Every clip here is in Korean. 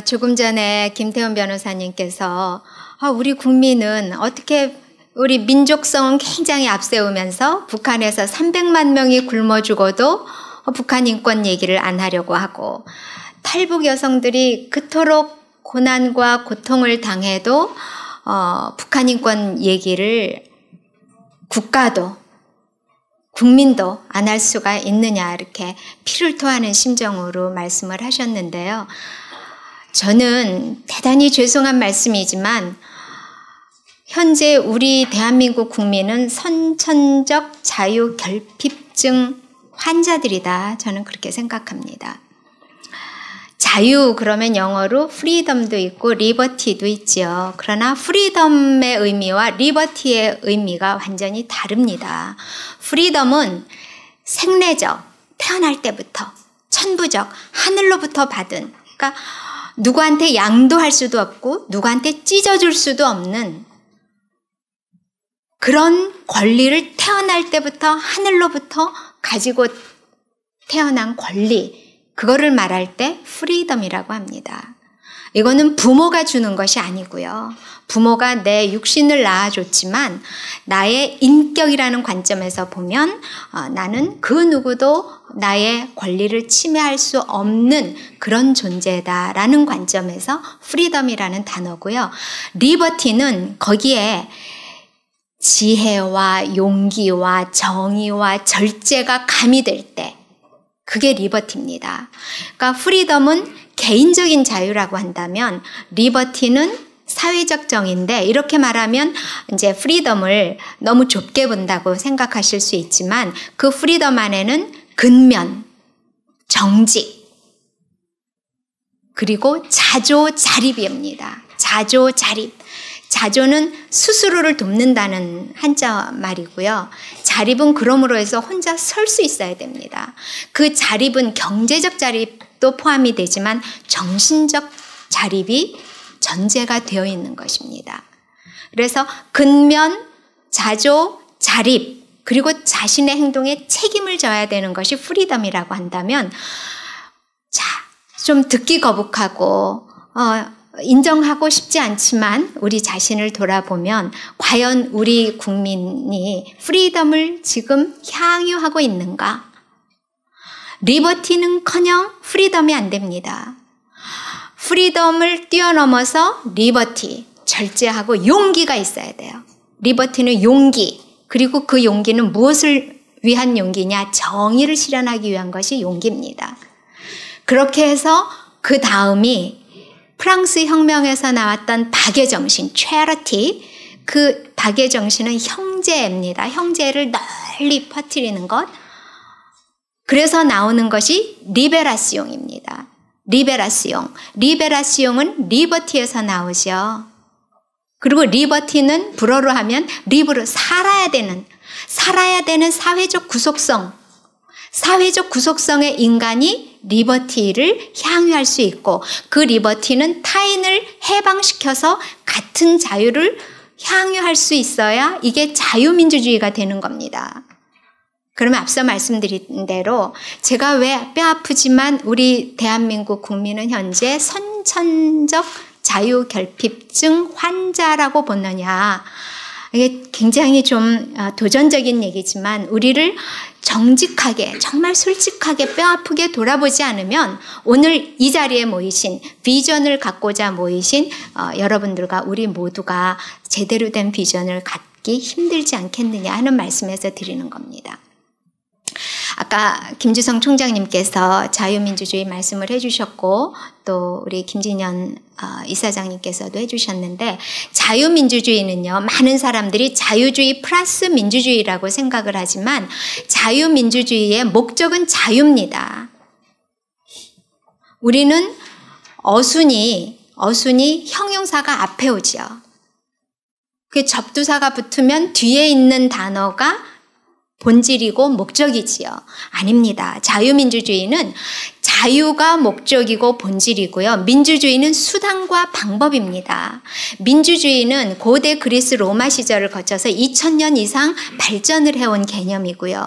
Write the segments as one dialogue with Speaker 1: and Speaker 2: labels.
Speaker 1: 조금 전에 김태훈 변호사님께서 우리 국민은 어떻게 우리 민족성은 굉장히 앞세우면서 북한에서 300만 명이 굶어 죽어도 북한 인권 얘기를 안 하려고 하고 탈북 여성들이 그토록 고난과 고통을 당해도 북한 인권 얘기를 국가도 국민도 안 할 수가 있느냐 이렇게 피를 토하는 심정으로 말씀을 하셨는데요. 저는 대단히 죄송한 말씀이지만 현재 우리 대한민국 국민은 선천적 자유결핍증 환자들이다. 저는 그렇게 생각합니다. 자유 그러면 영어로 freedom도 있고 liberty도 있죠. 그러나 freedom의 의미와 liberty의 의미가 완전히 다릅니다. freedom은 생내적, 태어날 때부터 천부적, 하늘로부터 받은, 그러니까 누구한테 양도할 수도 없고 누구한테 찢어줄 수도 없는 그런 권리를 태어날 때부터 하늘로부터 가지고 태어난 권리, 그거를 말할 때 프리덤이라고 합니다. 이거는 부모가 주는 것이 아니고요. 부모가 내 육신을 낳아줬지만 나의 인격이라는 관점에서 보면 나는 그 누구도 나의 권리를 침해할 수 없는 그런 존재다라는 관점에서 프리덤이라는 단어고요. 리버티는 거기에 지혜와 용기와 정의와 절제가 가미될 때 그게 리버티입니다. 그러니까 프리덤은 개인적인 자유라고 한다면 리버티는 사회적 정의인데 이렇게 말하면 이제 프리덤을 너무 좁게 본다고 생각하실 수 있지만 그 프리덤 안에는 근면, 정직, 그리고 자조자립입니다. 자조자립. 자조는 스스로를 돕는다는 한자 말이고요. 자립은 그러므로 해서 혼자 설 수 있어야 됩니다. 그 자립은 경제적 자립도 포함이 되지만 정신적 자립이 전제가 되어 있는 것입니다. 그래서 근면, 자조, 자립, 그리고 자신의 행동에 책임을 져야 되는 것이 프리덤이라고 한다면 좀 듣기 거북하고 인정하고 싶지 않지만 우리 자신을 돌아보면 과연 우리 국민이 프리덤을 지금 향유하고 있는가? 리버티는커녕 프리덤이 안 됩니다. 프리덤을 뛰어넘어서 리버티, 절제하고 용기가 있어야 돼요. 리버티는 용기, 그리고 그 용기는 무엇을 위한 용기냐? 정의를 실현하기 위한 것이 용기입니다. 그렇게 해서 그 다음이 프랑스 혁명에서 나왔던 박애 정신, charity, 그 박애 정신은 형제입니다. 형제를 널리 퍼뜨리는 것. 그래서 나오는 것이 리베라시옹입니다. 리베라시옹. 리베라시옹은 리버티에서 나오죠. 그리고 리버티는 불어로 하면 리브로 살아야 되는 사회적 구속성. 사회적 구속성의 인간이 리버티를 향유할 수 있고 그 리버티는 타인을 해방시켜서 같은 자유를 향유할 수 있어야 이게 자유민주주의가 되는 겁니다. 그러면 앞서 말씀드린 대로 제가 왜 뼈아프지만 우리 대한민국 국민은 현재 선천적 자유결핍증 환자라고 보느냐. 이게 굉장히 좀 도전적인 얘기지만 우리를 정직하게 정말 솔직하게 뼈아프게 돌아보지 않으면 오늘 이 자리에 모이신 비전을 갖고자 모이신 여러분들과 우리 모두가 제대로 된 비전을 갖기 힘들지 않겠느냐 하는 말씀에서 드리는 겁니다. 아까 김주성 총장님께서 자유민주주의 말씀을 해주셨고 또 우리 김진현 이사장님께서도 해주셨는데 자유민주주의는요, 많은 사람들이 자유주의 플러스 민주주의라고 생각을 하지만 자유민주주의의 목적은 자유입니다. 우리는 어순이 형용사가 앞에 오죠. 그 접두사가 붙으면 뒤에 있는 단어가 본질이고 목적이지요. 아닙니다. 자유민주주의는 자유가 목적이고 본질이고요. 민주주의는 수단과 방법입니다. 민주주의는 고대 그리스 로마 시절을 거쳐서 2000년 이상 발전을 해온 개념이고요.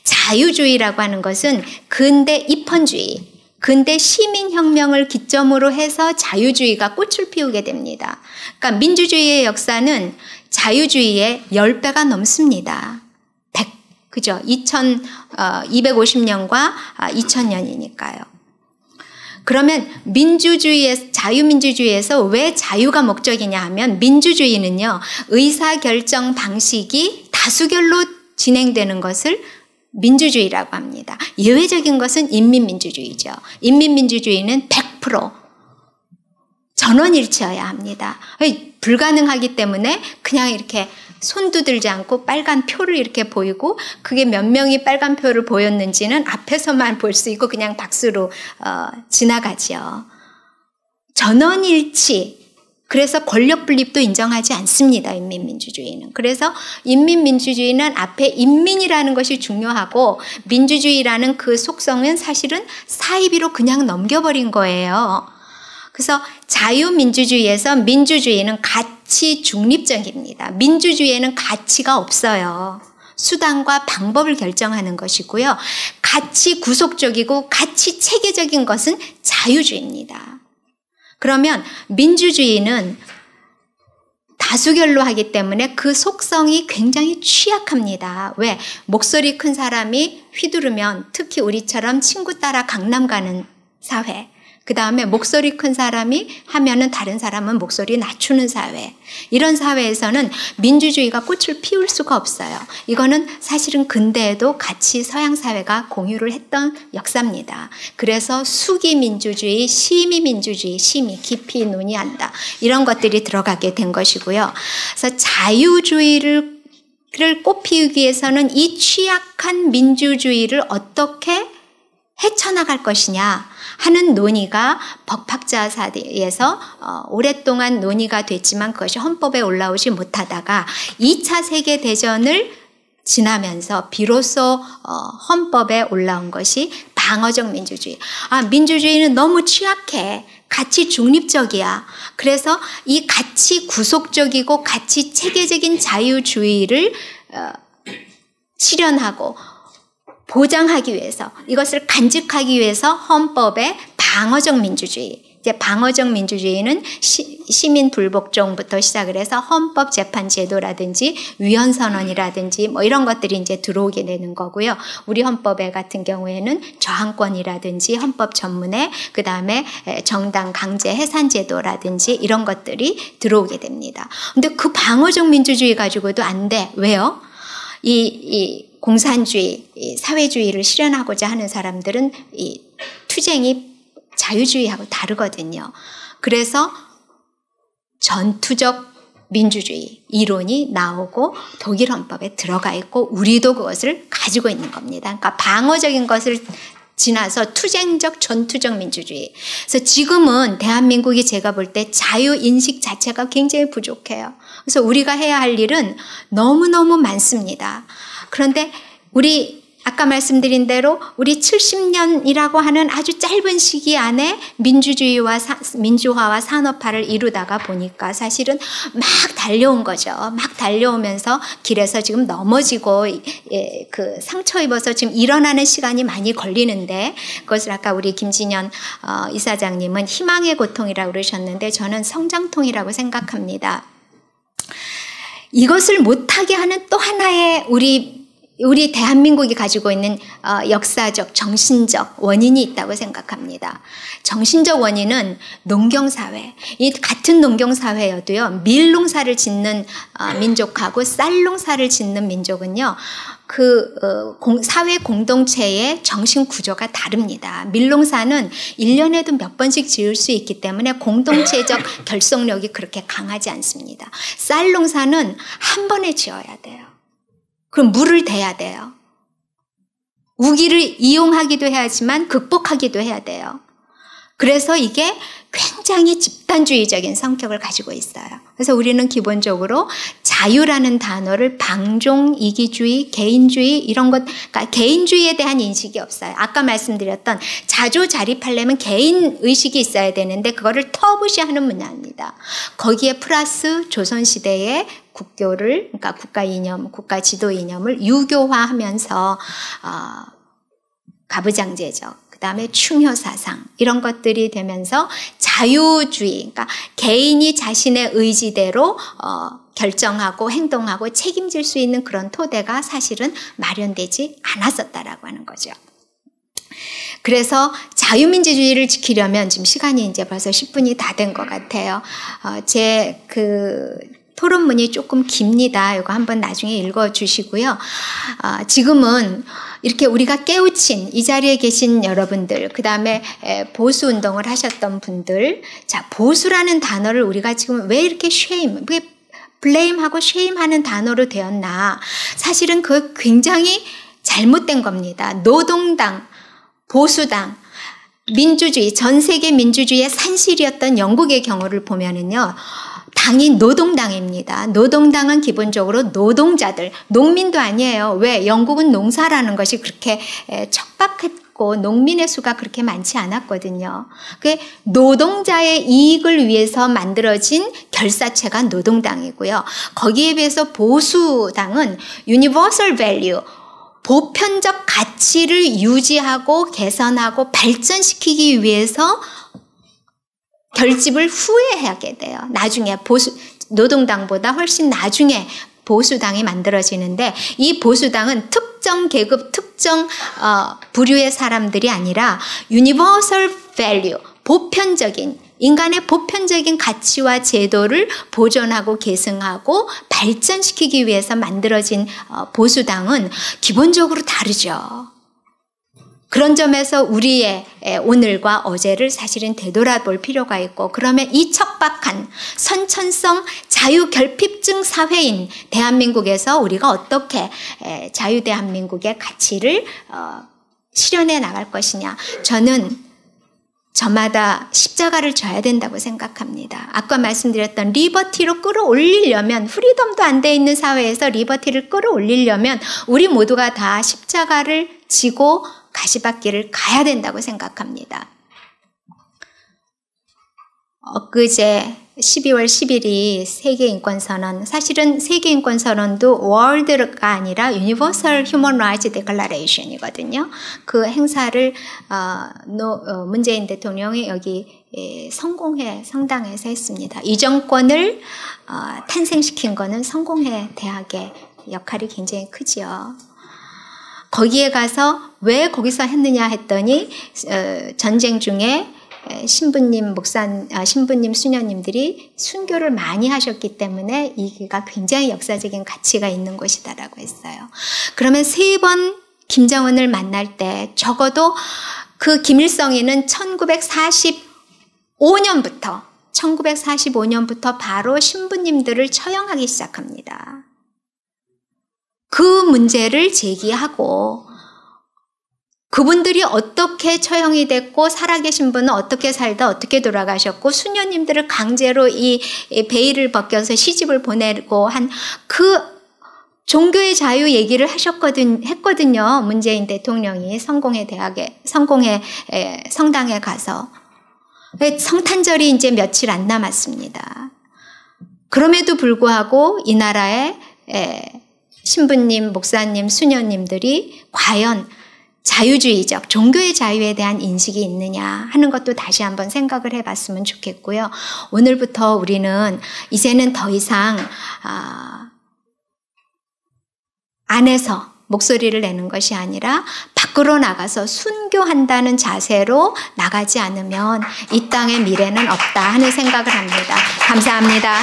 Speaker 1: 자유주의라고 하는 것은 근대 입헌주의, 근대 시민혁명을 기점으로 해서 자유주의가 꽃을 피우게 됩니다. 그러니까 민주주의의 역사는 자유주의의 10배가 넘습니다. 그죠? 250년과 2000년이니까요. 그러면 자유민주주의에서 왜 자유가 목적이냐 하면 민주주의는요, 의사결정 방식이 다수결로 진행되는 것을 민주주의라고 합니다. 예외적인 것은 인민민주주의죠. 인민민주주의는 100% 전원일치여야 합니다. 불가능하기 때문에 그냥 이렇게 손도 들지 않고 빨간 표를 이렇게 보이고 그게 몇 명이 빨간 표를 보였는지는 앞에서만 볼 수 있고 그냥 박수로 지나가지요. 전원일치. 그래서 권력 분립도 인정하지 않습니다. 인민민주주의는. 그래서 인민민주주의는 앞에 인민이라는 것이 중요하고 민주주의라는 그 속성은 사실은 사이비로 그냥 넘겨버린 거예요. 그래서 자유민주주의에서 민주주의는 가치 중립적입니다. 민주주의에는 가치가 없어요. 수단과 방법을 결정하는 것이고요. 가치 구속적이고 가치 체계적인 것은 자유주의입니다. 그러면 민주주의는 다수결로 하기 때문에 그 속성이 굉장히 취약합니다. 왜? 목소리 큰 사람이 휘두르면 특히 우리처럼 친구 따라 강남 가는 사회, 그 다음에 목소리 큰 사람이 하면은 다른 사람은 목소리 낮추는 사회. 이런 사회에서는 민주주의가 꽃을 피울 수가 없어요. 이거는 사실은 근대에도 같이 서양 사회가 공유를 했던 역사입니다. 그래서 수기민주주의, 심의민주주의, 심의, 깊이 논의한다. 이런 것들이 들어가게 된 것이고요. 그래서 자유주의를 꽃피우기 위해서는 이 취약한 민주주의를 어떻게 헤쳐나갈 것이냐 하는 논의가 법학자 사이에서 오랫동안 논의가 됐지만 그것이 헌법에 올라오지 못하다가 2차 세계대전을 지나면서 비로소 헌법에 올라온 것이 방어적 민주주의. 민주주의는 너무 취약해. 가치 중립적이야. 그래서 이 가치 구속적이고 가치 체계적인 자유주의를 실현하고 보장하기 위해서, 이것을 간직하기 위해서 헌법에 방어적 민주주의, 이제 방어적 민주주의는 시민 불복종부터 시작을 해서 헌법 재판 제도라든지 위헌 선언이라든지 뭐 이런 것들이 이제 들어오게 되는 거고요. 우리 헌법에 같은 경우에는 저항권이라든지 헌법 전문에, 그 다음에 정당 강제 해산 제도라든지 이런 것들이 들어오게 됩니다. 근데 그 방어적 민주주의 가지고도 안 돼. 왜요? 이 공산주의, 사회주의를 실현하고자 하는 사람들은 이 투쟁이 자유주의하고 다르거든요. 그래서 전투적 민주주의 이론이 나오고 독일 헌법에 들어가 있고 우리도 그것을 가지고 있는 겁니다. 그러니까 방어적인 것을 지나서 투쟁적, 전투적 민주주의. 그래서 지금은 대한민국이 제가 볼 때 자유인식 자체가 굉장히 부족해요. 그래서 우리가 해야 할 일은 너무너무 많습니다. 그런데 우리 아까 말씀드린 대로 우리 70년이라고 하는 아주 짧은 시기 안에 민주화와 산업화를 이루다가 보니까 사실은 막 달려온 거죠. 막 달려오면서 길에서 지금 넘어지고 그 상처 입어서 지금 일어나는 시간이 많이 걸리는데 그것을 아까 우리 김진현 이사장님은 희망의 고통이라고 그러셨는데 저는 성장통이라고 생각합니다. 이것을 못하게 하는 또 하나의 우리 대한민국이 가지고 있는 역사적, 정신적 원인이 있다고 생각합니다. 정신적 원인은 농경사회. 이 같은 농경사회여도요, 밀농사를 짓는 민족하고 쌀농사를 짓는 민족은요, 사회 공동체의 정신 구조가 다릅니다. 밀농사는 1년에도 몇 번씩 지을 수 있기 때문에 공동체적 결속력이 그렇게 강하지 않습니다. 쌀농사는 한 번에 지어야 돼요. 그럼 물을 대야 돼요. 우기를 이용하기도 해야지만 극복하기도 해야 돼요. 그래서 이게 굉장히 집단주의적인 성격을 가지고 있어요. 그래서 우리는 기본적으로 자유라는 단어를 방종, 이기주의, 개인주의 이런 것, 그러니까 개인주의에 대한 인식이 없어요. 아까 말씀드렸던 자조자립하려면 개인 의식이 있어야 되는데 그거를 터부시하는 문화입니다. 거기에 플러스 조선시대의 국교를, 그러니까 국가 이념, 국가 지도 이념을 유교화하면서 가부장제적, 그다음에 충효사상 이런 것들이 되면서 자유주의, 그러니까 개인이 자신의 의지대로 결정하고 행동하고 책임질 수 있는 그런 토대가 사실은 마련되지 않았었다라고 하는 거죠. 그래서 자유민주주의를 지키려면 지금 시간이 이제 벌써 10분이 다 된 것 같아요. 제 토론문이 조금 깁니다. 이거 한번 나중에 읽어주시고요. 지금은 이렇게 우리가 깨우친 이 자리에 계신 여러분들, 그 다음에 보수 운동을 하셨던 분들, 자, 보수라는 단어를 우리가 지금 왜 이렇게 왜 블레임하고 쉐임하는 단어로 되었나? 사실은 그 굉장히 잘못된 겁니다. 노동당, 보수당, 민주주의, 전 세계 민주주의의 산실이었던 영국의 경우를 보면은요, 당이 노동당입니다. 노동당은 기본적으로 노동자들, 농민도 아니에요. 왜? 영국은 농사라는 것이 그렇게 척박했고 농민의 수가 그렇게 많지 않았거든요. 그 노동자의 이익을 위해서 만들어진 결사체가 노동당이고요. 거기에 비해서 보수당은 universal value, 보편적 가치를 유지하고 개선하고 발전시키기 위해서 결집을 후회하게 돼요. 나중에 노동당보다 훨씬 나중에 보수당이 만들어지는데, 이 보수당은 특정 계급, 특정 부류의 사람들이 아니라 universal value, 보편적인, 인간의 보편적인 가치와 제도를 보존하고 계승하고 발전시키기 위해서 만들어진 보수당은 기본적으로 다르죠. 그런 점에서 우리의 오늘과 어제를 사실은 되돌아볼 필요가 있고, 그러면 이 척박한 선천성 자유결핍증 사회인 대한민국에서 우리가 어떻게 자유대한민국의 가치를 실현해 나갈 것이냐. 저는 저마다 십자가를 져야 된다고 생각합니다. 아까 말씀드렸던 리버티로 끌어올리려면, 프리덤도 안 돼 있는 사회에서 리버티를 끌어올리려면 우리 모두가 다 십자가를 지고 가시밭길을 가야 된다고 생각합니다. 엊그제 12월 10일이 세계인권선언, 사실은 세계인권선언도 월드가 아니라 Universal Human Rights Declaration이거든요. 그 행사를 문재인 대통령이 여기 성공회 성당에서 했습니다. 이 정권을 탄생시킨 거는 성공회 대학의 역할이 굉장히 크지요. 거기에 가서 왜 거기서 했느냐 했더니 전쟁 중에 신부님 수녀님들이 순교를 많이 하셨기 때문에 이게가 굉장히 역사적인 가치가 있는 곳이다라고 했어요. 그러면 3번 김정은을 만날 때 적어도 그 김일성이는 1945년부터 바로 신부님들을 처형하기 시작합니다. 그 문제를 제기하고, 그분들이 어떻게 처형이 됐고 살아계신 분은 어떻게 살다 어떻게 돌아가셨고 수녀님들을 강제로 이 베일을 벗겨서 시집을 보내고 한 그 종교의 자유 얘기를 했거든요. 문재인 대통령이 성공회 성당에 가서. 성탄절이 이제 며칠 안 남았습니다. 그럼에도 불구하고 이 나라의 신부님, 목사님, 수녀님들이 과연 자유주의적, 종교의 자유에 대한 인식이 있느냐 하는 것도 다시 한번 생각을 해봤으면 좋겠고요. 오늘부터 우리는 이제는 더 이상 안에서 목소리를 내는 것이 아니라 밖으로 나가서 순교한다는 자세로 나가지 않으면 이 땅의 미래는 없다 하는 생각을 합니다. 감사합니다.